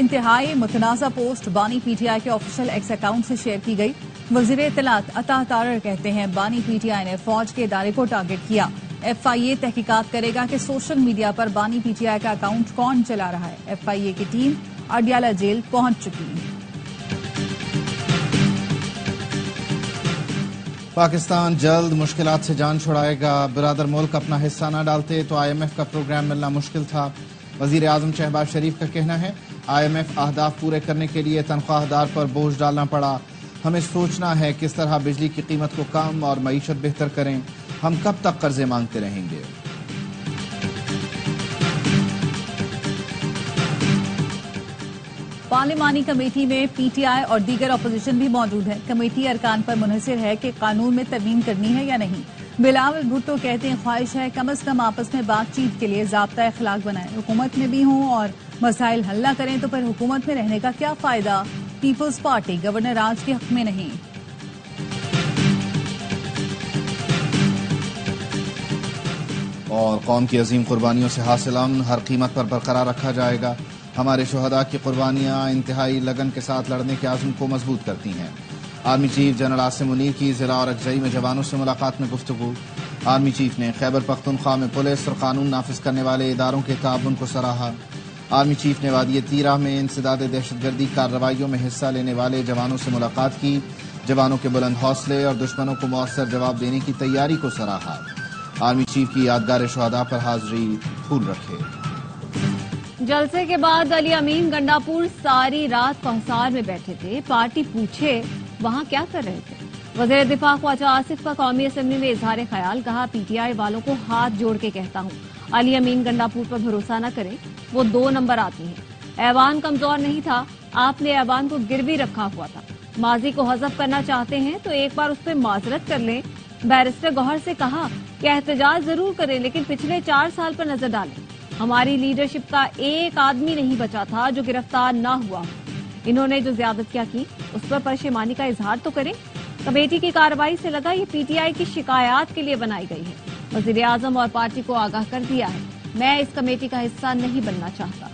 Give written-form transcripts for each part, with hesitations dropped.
انتہائی متنازع پوسٹ بانی پی ٹی آئی کے آفیشیل ایکس اکاؤنٹ سے شیئر کی گئی۔ وزیر اطلاعات عطا تارڑ کہتے ہیں بانی پی ٹی آئی نے فوج کے ادارے کو ٹارگٹ کیا۔ ایف آئی اے تحقیقات کرے گا کہ سوشل میڈیا پر بانی پی ٹی آئی کا اکاؤنٹ کون چلا رہا ہے۔ ایف آئی اے کی ٹیم اڈیالہ جیل پہنچ چکی ہے۔ پاکستان جلد مشکلات سے جان چھڑائے گا، برادر ملک اپنا حصہ نہ ڈالتے تو آئی ایم ایف کا پروگرام ملنا مشکل تھا۔ وزیر اعظم شہباز شریف کا کہنا ہے آئی ایم ایف اہداف پورے کرنے کے لیے تنخواہ دار پر بوجھ ڈالنا پڑا۔ ہمیں سوچنا ہے کس طرح بجلی کی قیمت کو کم اور معیشت بہتر کریں۔ ہم کب تک قرضے مانگتے رہیں گے؟ پارلیمانی کمیٹی میں پی ٹی آئی اور دیگر اپوزیشن بھی موجود ہے۔ کمیٹی ارکان پر منحصر ہے کہ قانون میں ترمیم کرنی ہے یا نہیں۔ بلاول بھٹو کہتے ہیں خواہش ہے کم از کم آپس میں بات چیت کے لیے ضابطہ اخلاق بنائیں۔ حکومت میں بھی ہوں اور مسائل حل نہ کریں تو پھر حکومت میں رہنے کا کیا فائدہ؟ پیپلز پارٹی گورنر راج کے حق میں نہیں۔ اور قوم کی عظیم قربانیوں سے حاصل امن ہر قیمت پر برقرار رکھا جائے گا۔ ہمارے شہداء کی قربانیاں انتہائی لگن کے ساتھ لڑنے کے عزم کو مضبوط کرتی ہیں۔ Army chief general Asim Munir کی ضلع اور اکجئی میں جوانوں سے ملاقات میں گفتگو۔ آرمی چیف نے خیبر پختونخوا میں پولیس اور قانون نافذ کرنے والے اداروں کے تعاون کو سراہا۔ آرمی چیف نے وادی تیرہ میں انسداد دہشت گردی کارروائیوں میں حصہ لینے والے جوانوں سے ملاقات کی۔ جوانوں کے بلند حوصلے اور دشمنوں کو مؤثر جواب دینے کی تیاری کو سراہا۔ آرمی چیف کی یادگار شہداء پر حاضری پھول رکھے۔ جلسے کے بعد علی امین گنڈاپور ساری رات کوہسار میں بیٹھے تھے۔ پارٹی پوچھے وہاں کیا کر رہے تھے؟ وزیر دفاع خواجہ آصف کا قومی اسمبلی میں اظہار خیال، کہا پی ٹی آئی والوں کو ہاتھ جوڑ کے کہتا ہوں علی امین گنڈاپور پر بھروسہ نہ کریں، وہ 2 نمبر آدمی ہیں۔ ایوان کمزور نہیں تھا، آپ نے ایوان کو گروی رکھا ہوا تھا۔ ماضی کو حذف کرنا چاہتے ہیں تو ایک بار اس پہ معذرت کر لیں۔ بیرسٹر گوہر سے کہا کہ احتجاج ضرور کریں لیکن پچھلے 4 سال پر نظر ڈالیں۔ ہماری لیڈرشپ کا ایک آدمی نہیں بچا تھا جو گرفتار نہ ہوا ہو۔ انہوں نے جو زیادتیاں کی اس پر پشیمانی کا اظہار تو کریں۔ کمیٹی کی کارروائی سے لگا یہ پی ٹی آئی کی شکایات کے لیے بنائی گئی ہے۔ وزیر اعظم اور پارٹی کو آگاہ کر دیا ہے میں اس کمیٹی کا حصہ نہیں بننا چاہتا۔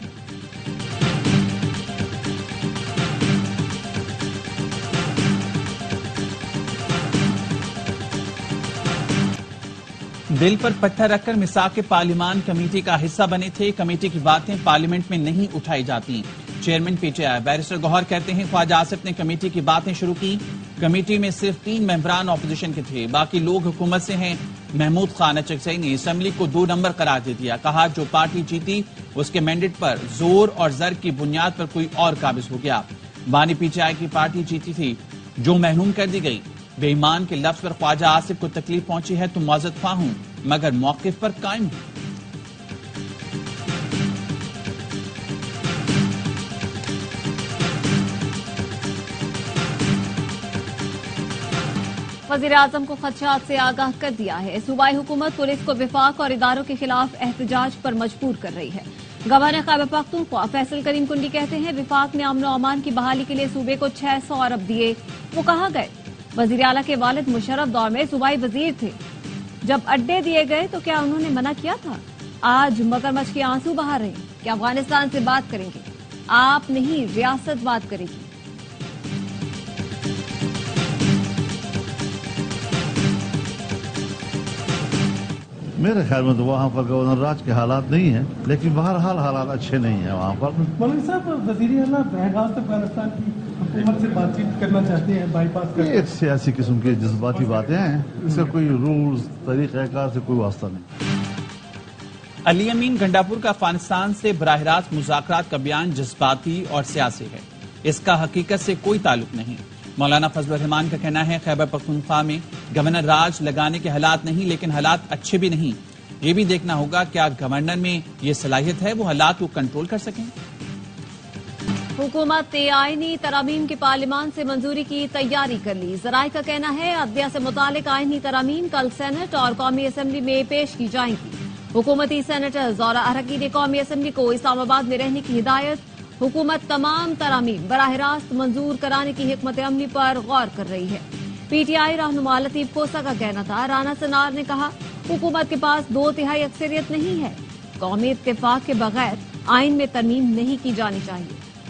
دل پر پتھر رکھ کر مساق پارلیمان کمیٹی کا حصہ بنے تھے۔ کمیٹی کی باتیں پارلیمنٹ میں نہیں اٹھائی جاتی۔ چیئرمین پی ٹی آئی بیرسٹر گوہر کہتے ہیں خواجہ آصف نے کمیٹی کی باتیں شروع کی۔ کمیٹی میں صرف 3 ممبران اپوزیشن کے تھے، باقی لوگ حکومت سے ہیں۔ محمود خان اچکزئی نے اسمبلی کو 2 نمبر قرار دے دیا، کہا جو پارٹی جیتی اس کے مینڈیٹ پر زور اور زر کی بنیاد پر کوئی اور قابض ہو گیا۔ بانی پی ٹی آئی کی پارٹی جیتی تھی جو محروم کر دی گئی۔ بے ایمان کے لفظ پر خواجہ آصف کو تکلیف پہنچی ہے تو معذرت خواہ ہوں مگر موقف پر قائم ہوں۔ وزیر اعظم کو خدشات سے آگاہ کر دیا ہے۔ صوبائی حکومت پولیس کو وفاق اور اداروں کے خلاف احتجاج پر مجبور کر رہی ہے۔ گورنر خیبر پختونخوا فیصل کریم کنڈی کہتے ہیں وفاق نے امن و امان کی بحالی کے لیے صوبے کو 600 ارب دیے۔ وہ کہاں گئے؟ وزیر اعلیٰ کے والد مشرف دور میں صوبائی وزیر تھے، جب اڈے دیے گئے تو کیا انہوں نے منع کیا تھا؟ آج مگرمچھ کے آنسو بہا رہے ہیں کہ افغانستان سے بات کریں گے، آپ نہیں ریاست بات کرے گی۔ میرے خیال میں تو وہاں پر گورنر راج کے حالات نہیں ہیں، لیکن بہرحال حالات اچھے نہیں ہیں وہاں پر۔ مولوی صاحب وزیر اعلیٰ بہر راست افغانستان کی حکومت سے بات چیت کرنا چاہتے ہیں، بائی پاس کرتے ہیں۔ یہ سیاسی قسم کی جذباتی باتیں ہیں، اس سے کوئی رولز طریقہ کار سے کوئی واسطہ نہیں۔ علی امین گنڈاپور کا افغانستان سے براہ راست مذاکرات کا بیان جذباتی اور سیاسی ہے، اس کا حقیقت سے کوئی تعلق نہیں۔ مولانا فضل الرحمان کا کہنا ہے خیبر پختونخوا میں گورنر راج لگانے کے حالات نہیں لیکن حالات اچھے بھی نہیں۔ یہ بھی دیکھنا ہوگا کیا گورنر میں یہ صلاحیت ہے وہ حالات کو کنٹرول کر سکیں۔ حکومت نے آئینی ترامیم کی پارلیمان سے منظوری کی تیاری کر لی۔ ذرائع کا کہنا ہے عدلیہ سے متعلق آئینی ترامیم کل سینٹ اور قومی اسمبلی میں پیش کی جائیں گی۔ حکومتی سینیٹر زورا ارکی نے قومی اسمبلی کو اسلام آباد میں رہنے کی ہدایت۔ حکومت تمام ترامیم براہ راست منظور کرانے کی حکمت عملی پر غور کر رہی ہے۔ پی ٹی آئی رہنما لطیف کوسہ کا کہنا تھا رانا سنار نے کہا حکومت کے پاس 2/3 اکثریت نہیں ہے، قومی اتفاق کے بغیر آئین میں ترمیم نہیں کی جانی چاہیے۔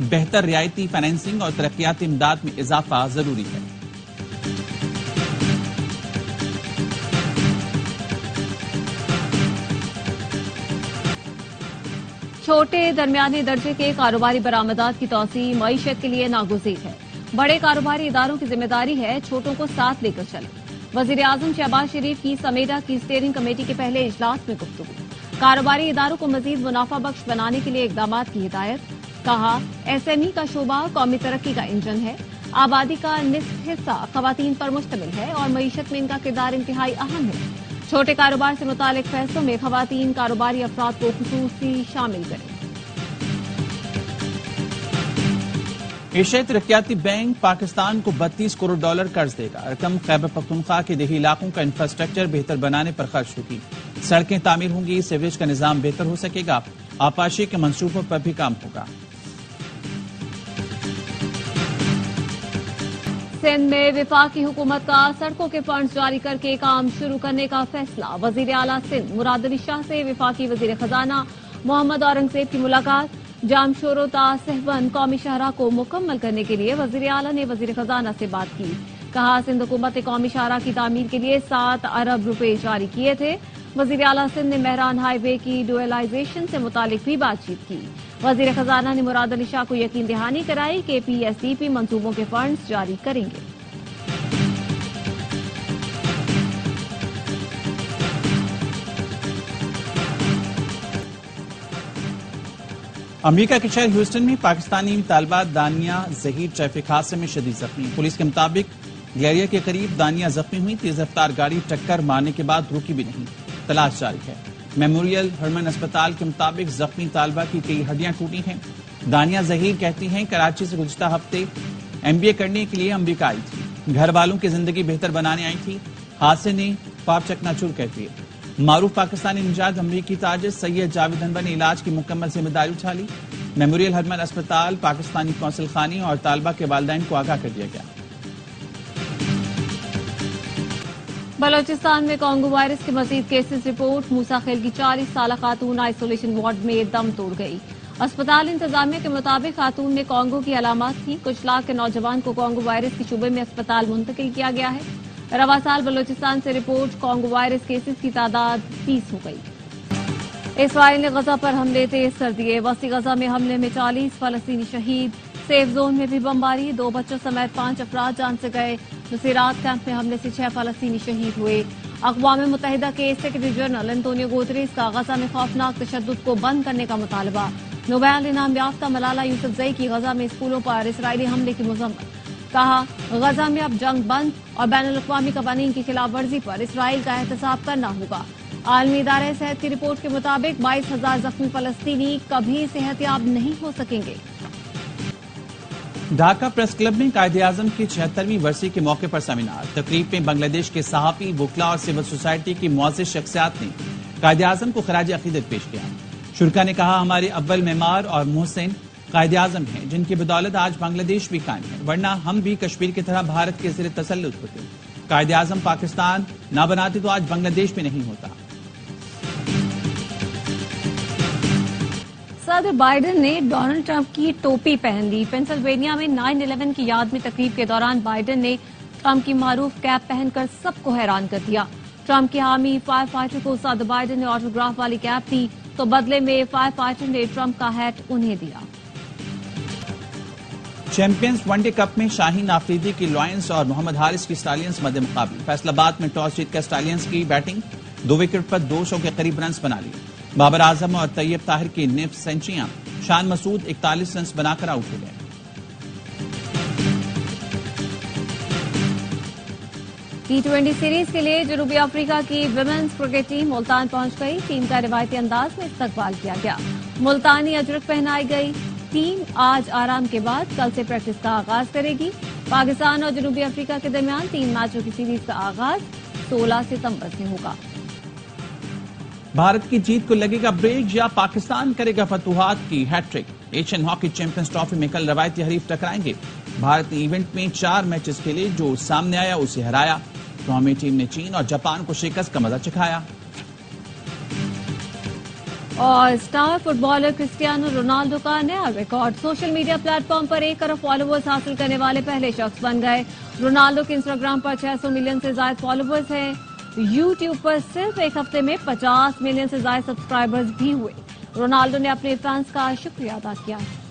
بہتر رعایتی فائنینسنگ اور ترقیاتی امداد میں اضافہ ضروری ہے۔ چھوٹے درمیانے درجے کے کاروباری برآمدات کی توسیع معیشت کے لیے ناگزیر ہے۔ بڑے کاروباری اداروں کی ذمہ داری ہے چھوٹوں کو ساتھ لے کر چلیں۔ وزیر اعظم شہباز شریف کی سمیٹا کی اسٹیئرنگ کمیٹی کے پہلے اجلاس میں گفتگو۔ کاروباری اداروں کو مزید منافع بخش بنانے کے لیے اقدامات کی ہدایت۔ کہا ایس ایم ای کا شعبہ قومی ترقی کا انجن ہے۔ آبادی کا نصف حصہ خواتین پر مشتمل ہے اور معیشت میں ان کا کردار انتہائی اہم ہے۔ چھوٹے کاروبار سے متعلق فیصلوں میں خواتین کاروباری افراد کو خصوصی شامل کریں۔ ایشیائی ترقیاتی بینک پاکستان کو $32 کروڑ قرض دے گا۔ رقم خیبر پختونخوا کے دیہی علاقوں کا انفراسٹرکچر بہتر بنانے پر خرچ ہوگی۔ سڑکیں تعمیر ہوں گی، سیوریج کا نظام بہتر ہو سکے گا، آبپاشی کے منصوبوں پر بھی کام ہوگا۔ سندھ میں وفاقی حکومت کا سڑکوں کے فنڈز جاری کر کے کام شروع کرنے کا فیصلہ۔ وزیر اعلیٰ سندھ مراد علی شاہ سے وفاقی وزیر خزانہ محمد اورنگزیب کی ملاقات۔ جامشورو تا سہبند قومی شاہراہ کو مکمل کرنے کے لیے وزیر اعلیٰ نے وزیر خزانہ سے بات کی۔ کہا سندھ حکومت نے قومی شاہراہ کی تعمیر کے لیے 7 ارب روپے جاری کیے تھے۔ وزیر اعلیٰ سندھ نے مہران ہائی وے کی ڈوئلائزیشن سے متعلق بھی بات چیت کی۔ وزیر خزانہ نے مراد علی شاہ کو یقین دہانی کرائی کہ پی ایس ڈی پی منصوبوں کے فنڈز جاری کریں گے۔ امریکہ کے شہر ہیوسٹن میں پاکستانی طالبہ دانیہ ظہیر ٹریفک حادثے میں شدید زخمی۔ پولیس کے مطابق گلیریا کے قریب دانیہ زخمی ہوئی۔ تیز رفتار گاڑی ٹکر مارنے کے بعد رکی بھی نہیں۔ تلاش جاری ہے۔ میموریل ہرمن اسپتال کے مطابق زخمی طالبہ کی کئی ہڈیاں ٹوٹی ہیں۔ دانیہ ظہیر کہتی ہیں کراچی سے گزشتہ ہفتے MBA کرنے کے لیے امریکہ آئی تھی۔ گھر والوں کی زندگی بہتر بنانے آئی تھی۔ حادثے نے پاپ چکنا چور کر دیے۔ معروف پاکستانی نژاد امریکی تاجر سید جاوید انور نے علاج کی مکمل ذمہ داری اٹھا لی۔ میموریل ہرمن اسپتال، پاکستانی قونصل خانے اور طالبہ کے والدین کو آگاہ کر دیا گیا۔ بلوچستان میں کانگو وائرس کے مزید کیسز رپورٹ۔ موسیٰ خیل کی 40 سالہ خاتون آئسولیشن وارڈ میں دم توڑ گئی۔ اسپتال انتظامیہ کے مطابق خاتون میں کانگو کی علامات تھیں۔ کچھ لاکھ کے نوجوان کو کانگو وائرس کے شعبے میں اسپتال منتقل کیا گیا ہے۔ رواں سال بلوچستان سے رپورٹ کانگو وائرس کیسز کی تعداد 30 ہو گئی۔ اسرائیل نے غزہ پر حملے تیز کر دیے۔ وسطی غزہ میں حملے میں 40 فلسطینی شہید۔ سیف زون میں بھی بمباری، 2 بچوں سمیت 5 افراد جان سے گئے۔ نصیرات کیمپ میں حملے سے 6 فلسطینی شہید ہوئے۔ اقوام متحدہ کے سیکرٹری جنرل انطونیو گوتریس کا غزہ میں خوفناک تشدد کو بند کرنے کا مطالبہ۔ نوبیل انعام یافتہ ملالہ یوسفزئی کی غزہ میں اسکولوں پر اسرائیلی حملے کی مذمت۔ کہا غزہ میں اب جنگ بند اور بین الاقوامی قوانین کی خلاف ورزی پر اسرائیل کا احتساب کرنا ہوگا۔ عالمی ادارہ صحت کی رپورٹ کے مطابق 22,000 زخمی فلسطینی کبھی صحت یاب نہیں ہو سکیں گے۔ ڈھاکہ پریس کلب میں قائد اعظم کی 76ویں برسی کے موقع پر سیمینار۔ تقریب میں بنگلہ دیش کے صحافی، وکلاء اور سول سوسائٹی کی معزز شخصیات نے قائد اعظم کو خراج عقیدت پیش کیا۔ شرکا نے کہا ہمارے اول معمار اور محسن قائد اعظم ہیں جن کی بدولت آج بنگلہ دیش بھی قائم ہے، ورنہ ہم بھی کشمیر کی طرح بھارت کے زیر تسلط ہوتے۔ قائد اعظم پاکستان نہ بناتے تو آج بنگلہ دیش بھی نہیں ہوتا۔ صدر بائیڈن نے ڈونلڈ ٹرمپ کی ٹوپی پہن لی۔ پینسلوینیا میں 9/11 کی یاد میں تقریب کے دوران بائیڈن نے ٹرمپ کی معروف کیپ پہن کر سب کو حیران کر دیا۔ ٹرمپ کے حامی فائر فائٹر کو صدر بائیڈن نے آٹوگراف والی کیپ دی تو بدلے میں فائر فائٹر نے ٹرمپ کا ہیٹ انہیں دیا۔ چیمپئنز ون ڈے کپ میں شاہین آفریدی کی لائنز اور محمد حارث کی اسٹالینز مد مقابل۔ فیصل آباد میں ٹاس جیت کر اسٹالینز کی بیٹنگ، 2 وکٹ پر 200 کے قریب رنز بنا لیے۔ بابر اعظم اور طیب طاہر کی نصف سینچریاں، شان مسعود 41 رنز بنا کر آؤٹ ہو گئے۔ T20 سیریز کے لیے جنوبی افریقہ کی ویمنز کرکٹ ٹیم ملتان پہنچ گئی۔ ٹیم کا روایتی انداز میں استقبال کیا گیا، ملتانی اجرک پہنائی گئی۔ ٹیم آج آرام کے بعد کل سے پریکٹس کا آغاز کرے گی۔ پاکستان اور جنوبی افریقہ کے درمیان 3 میچوں کی سیریز کا آغاز 16 ستمبر سے ہوگا۔ بھارت کی جیت کو لگے گا بریک یا پاکستان کرے گا فتوحات کی hat trick? Asian hockey champions trophy میں کل روایتی حریف ٹکرائیں گے۔ بھارت نے ایونٹ میں 4 میچز کھیلے، جو سامنے آیا اسے ہرایا۔ قومی ٹیم نے چین اور جاپان کو شکست کا مزہ چکھایا۔ اور اسٹار فٹبالر کرسٹیانو رونالڈو کا نیا record, social media platform پر 1 ارب فالوورز حاصل کرنے والے پہلے شخص بن گئے۔ رونالڈو کے انسٹاگرام پر 600 ملین سے زائد فالوورز ہیں۔ یوٹیوب پر صرف ایک ہفتے میں 50 ملین سے زائد سبسکرائبرز بھی ہوئے۔ رونالڈو نے اپنے فینس کا شکریہ ادا کیا ہے۔